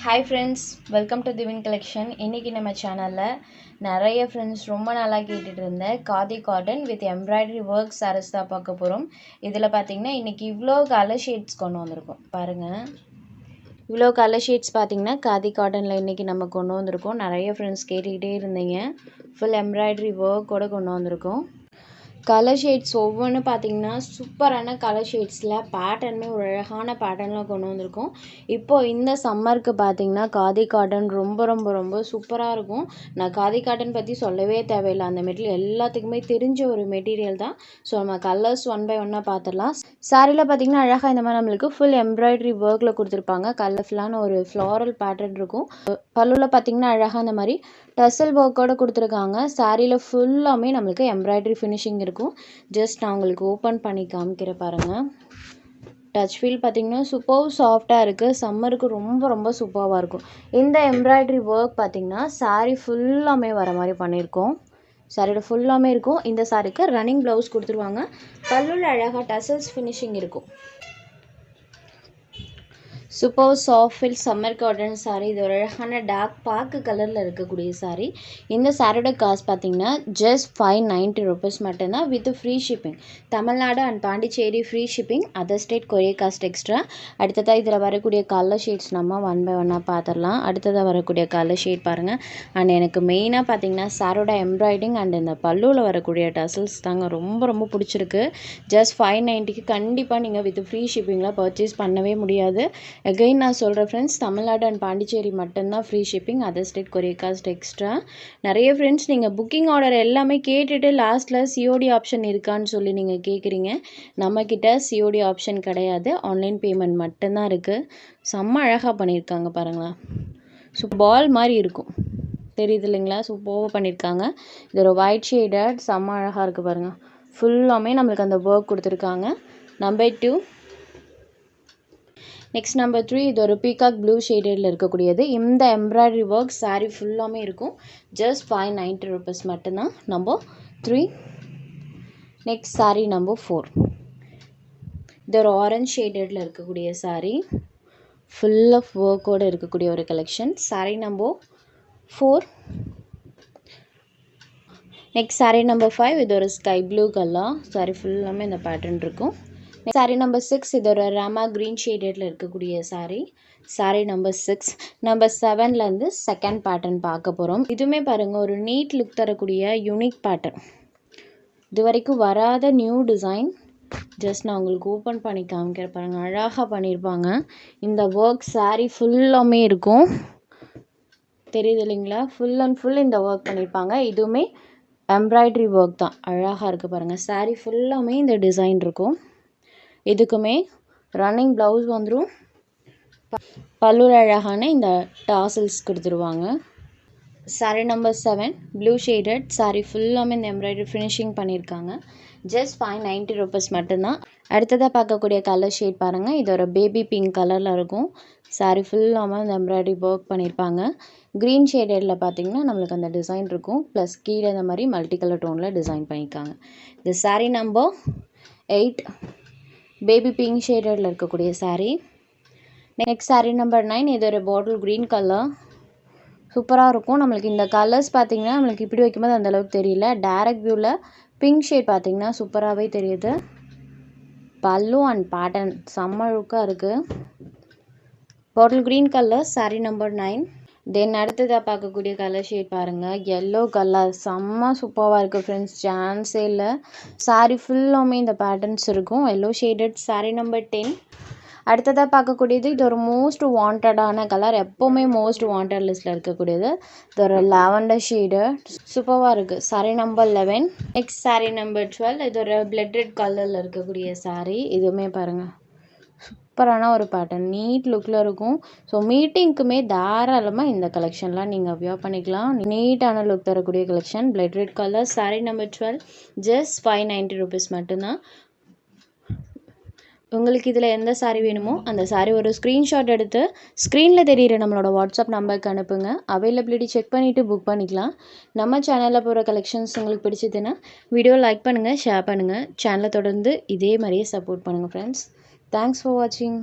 Hi friends, welcome to divine collection. இன்றைக்கி நம்ம சேனலில் நிறைய ஃப்ரெண்ட்ஸ் ரொம்ப நாளாக கேட்டுட்டு இருந்த khadi cotton with embroidery work saris தான் பார்க்க போகிறோம். இதில் பார்த்திங்கன்னா இன்றைக்கி இவ்வளோ கலர் ஷேட்ஸ் கொண்டு வந்திருக்கோம். பாருங்கள், இவ்வளோ கலர் ஷேட்ஸ் பார்த்திங்கன்னா காதி காட்டனில் இன்றைக்கி நம்ம கொண்டு வந்திருக்கோம். நிறைய ஃப்ரெண்ட்ஸ் கேட்டுக்கிட்டே இருந்தீங்க. ஃபுல் எம்ப்ராய்டரி ஒர்க்கோடு கொண்டு வந்திருக்கோம். கலர் ஷேட்ஸ் ஒவ்வொன்றும் பார்த்திங்கன்னா சூப்பரான கலர் ஷேட்ஸில் பேட்டர்னுமே ஒரு அழகான பேட்டர்னில் கொண்டு வந்திருக்கோம். இப்போது இந்த சம்மருக்கு பார்த்திங்கன்னா காதி காட்டன் ரொம்ப ரொம்ப ரொம்ப சூப்பராக இருக்கும். நான் காதி காட்டன் பற்றி சொல்லவே தேவையில்லை. அந்த மெட்டீரியல் எல்லாத்துக்குமே தெரிஞ்ச ஒரு மெட்டீரியல் தான். ஸோ நம்ம கலர்ஸ் ஒன் பை ஒன்னாக பார்த்துடலாம். சாரியில் பார்த்திங்கன்னா அழகாக இந்த மாதிரி நம்மளுக்கு ஃபுல் எம்ப்ராய்டரி ஒர்க்கில் கொடுத்துருப்பாங்க. கலர்ஃபுல்லான ஒரு ஃப்ளாரல் பேட்டர்ன் இருக்கும். பல்லுவில் பார்த்திங்கன்னா அழகாக இந்த மாதிரி டசல் ஒர்க்கோடு கொடுத்துருக்காங்க. சாரியில் ஃபுல்லாமே நம்மளுக்கு எம்ப்ராய்டரி ஃபினிஷிங் இருக்கும். ஜஸ்ட் நான் உங்களுக்கு ஓப்பன் பண்ணி காமிக்கிற பாருங்கள். டச் ஃபீல் பார்த்திங்கன்னா சூப்பர் சாஃப்டாக இருக்குது. சம்மருக்கு ரொம்ப ரொம்ப சூப்பராக இருக்கும். இந்த எம்ப்ராய்டரி ஒர்க் பார்த்திங்கன்னா சாரீ ஃபுல்லாமே வர மாதிரி பண்ணியிருக்கோம். சாரியோட ஃபுல்லாமே இருக்கும். இந்த சாரிக்கு ரன்னிங் ப்ளவுஸ் கொடுத்துருவாங்க. பல்லுவில் அழகாக டசல்ஸ் ஃபினிஷிங் இருக்கும். Super soft summer cotton sari. இது ஒரு அழகான டார்க் பாக்கு கலரில் இருக்கக்கூடிய சாரீ. இந்த சாரியோட காஸ்ட் பார்த்திங்கன்னா ஜஸ்ட் 590 rupees மட்டும்தான் with free shipping. Tamil Nadu and Pondicherry free shipping. Other state courier cost extra. அடுத்ததாக இதில் வரக்கூடிய கலர் ஷேட்ஸ் நம்ம ஒன் பை ஒன்னாக பார்த்துடலாம். அடுத்ததாக வரக்கூடிய கலர் ஷேட் பாருங்கள். அண்ட் எனக்கு மெயினாக பார்த்திங்கன்னா சாரோட எம்ப்ராய்டிங் அண்ட் இந்த பல்லுவில் வரக்கூடிய டசல்ஸ் தாங்க ரொம்ப ரொம்ப பிடிச்சிருக்கு. ஜஸ்ட் 590க்கு கண்டிப்பாக நீங்கள் வித் ஃப்ரீ ஷிப்பிங்கில் பர்ச்சேஸ் பண்ணவே முடியாது. அகெயின் நான் சொல்கிறேன் ஃப்ரெண்ட்ஸ், தமிழ்நாடு அண்ட் பாண்டிச்சேரி மட்டும்தான் free shipping. Other state courier cost extra. நிறைய ஃப்ரெண்ட்ஸ் நீங்கள் புக்கிங் ஆர்டர் எல்லாமே கேட்டுட்டு லாஸ்ட்டில் சிஓடி ஆப்ஷன் இருக்கான்னு சொல்லி நீங்கள் கேட்குறீங்க. நம்மக்கிட்ட சிஓடி ஆப்ஷன் கிடையாது. ஆன்லைன் பேமெண்ட் மட்டும்தான் இருக்குது. செம்ம அழகாக பண்ணியிருக்காங்க பாருங்களேன். ஸோ பால் மாதிரி இருக்கும், தெரியுது இல்லைங்களா? சூப்பராக பண்ணியிருக்காங்க. இது ஒரு ஒயிட் ஷேடட் செம்ம அழகாக இருக்குது பாருங்கள். ஃபுல்லாமே நம்மளுக்கு அந்த ஒர்க் கொடுத்துருக்காங்க. நம்பர் 2. Next number 3. இது ஒரு பீகாக் ப்ளூ ஷேடடில் இருக்கக்கூடியது. இந்த எம்ப்ராய்டரி ஒர்க் சாரீ ஃபுல்லாமே இருக்கும். ஜஸ்ட் 590 rupees மட்டும்தான். நம்பர் 3. Next sari number 4. இது ஒரு ஆரஞ்ச் ஷேடடில் இருக்கக்கூடிய சாரீ. ஃபுல் ஆஃப் ஒர்க்கோடு இருக்கக்கூடிய ஒரு collection. Sari number 4. Next sari number 5. இது ஒரு ஸ்கை ப்ளூ கலர். சாரீ ஃபுல்லாமே இந்த பேட்டர்ன் இருக்கும். சாரீ நம்பர் 6. இது ஒரு ராமா க்ரீன் ஷேடடில் இருக்கக்கூடிய சாரீ. சாரீ நம்பர் 6. நம்பர் 7லேருந்து செகண்ட் பேட்டர்ன் பார்க்க போகிறோம். இதுவுமே பாருங்கள் ஒரு நீட் லுக் தரக்கூடிய யூனிக் பேட்டர்ன். இது வரைக்கும் வராத நியூ டிசைன். ஜஸ்ட் நான் உங்களுக்கு ஓப்பன் பண்ணி காமிக்கிறேன் பாருங்கள். அழகாக பண்ணியிருப்பாங்க. இந்த ஒர்க் சாரீ ஃபுல்லாமே இருக்கும், தெரியுது இல்லைங்களா? ஃபுல் அண்ட் ஃபுல் இந்த ஒர்க் பண்ணியிருப்பாங்க. இதுவுமே எம்ப்ராய்டரி ஒர்க் தான். அழகாக இருக்குது பாருங்கள். சாரீ ஃபுல்லாமே இந்த டிசைன் இருக்கும். இதுக்குமே ரன்னிங் ப்ளவுஸ் வந்துடும். பல்லுவில் அழகான இந்த டாசல்ஸ் கொடுத்துருவாங்க. Sari number 7 blue shaded sari ஃபுல்லாமே இந்த எம்ப்ராய்டரி ஃபினிஷிங் பண்ணியிருக்காங்க. ஜஸ்ட் 590 rupees மட்டும்தான். அடுத்ததாக பார்க்கக்கூடிய கலர் ஷேட் பாருங்கள். இது ஒரு பேபி பிங்க் கலரில் இருக்கும். சாரீ ஃபுல்லாமல் இந்த எம்ப்ராய்டரி ஒர்க் பண்ணியிருப்பாங்க. க்ரீன் ஷேடடில் பார்த்திங்கன்னா நம்மளுக்கு அந்த டிசைன் இருக்கும். ப்ளஸ் கீழே இந்த மாதிரி மல்டி கலர் டோனில் டிசைன் பண்ணியிருக்காங்க. இது சாரீ நம்பர் 8. பேபி பிங்க் ஷேடடில் இருக்கக்கூடிய சாரீ. Next sari number 9. இது ஒரு பாட்டில் க்ரீன் கலர். சூப்பராக இருக்கும். நம்மளுக்கு இந்த கலர்ஸ் பார்த்திங்கன்னா நம்மளுக்கு இப்படி வைக்கும்போது அந்தளவுக்கு தெரியல. டேரக்ட் வியூவில் பிங்க் ஷேட் பார்த்திங்கன்னா சூப்பராகவே தெரியுது. பல்லு அண்ட் பேட்டர்ன் செம்ம லுக்காக இருக்குது. Bottle green colour sari number 9. தென் அடுத்ததாக பார்க்கக்கூடிய கலர் ஷேட் பாருங்கள். எல்லோ கலர் செம்ம சூப்பராக இருக்குது ஃப்ரெண்ட்ஸ். சான்ஸே இல்லை. சாரீ ஃபுல்லாமே இந்த பேட்டர்ன்ஸ் இருக்கும். Yellow shaded sari number 10. அடுத்ததாக பார்க்கக்கூடியது இது ஒரு மோஸ்ட் வாண்டடான கலர். எப்போவுமே மோஸ்ட் வாண்டட் லிஸ்ட்டில் இருக்கக்கூடியது. இது ஒரு லாவெண்டர் ஷேடு சூப்பராக இருக்குது. Sari number 11. Next sari number 12. இது ஒரு பிளட் ரெட் கலரில் இருக்கக்கூடிய சாரீ. இதுவுமே பாருங்கள் சூப்பரான ஒரு பேட்டர்ன் நீட் லுக்கில் இருக்கும். ஸோ மீட்டிங்க்குமே தாராளமாக இந்த கலெக்ஷன்லாம் நீங்கள் வியர் பண்ணிக்கலாம். நீட்டான லுக் தரக்கூடிய collection. Blood red colour sari number 12. Just 590 rupees மட்டும்தான். உங்களுக்கு இதில் எந்த சாரீ வேணுமோ அந்த சாரீ ஒரு ஸ்க்ரீன்ஷாட் எடுத்து ஸ்க்ரீனில் தெரிகிற நம்மளோட வாட்ஸ்அப் நம்பருக்கு அனுப்புங்க. அவைலபிலிட்டி செக் பண்ணிவிட்டு புக் பண்ணிக்கலாம். நம்ம சேனலில் போகிற கலெக்ஷன்ஸ் உங்களுக்கு பிடிச்சதுன்னா வீடியோ லைக் பண்ணுங்கள், ஷேர் பண்ணுங்கள். சேனலை தொடர்ந்து இதே மாதிரியே சப்போர்ட் பண்ணுங்கள் ஃப்ரெண்ட்ஸ். தேங்க்ஸ் ஃபார் வாட்சிங்.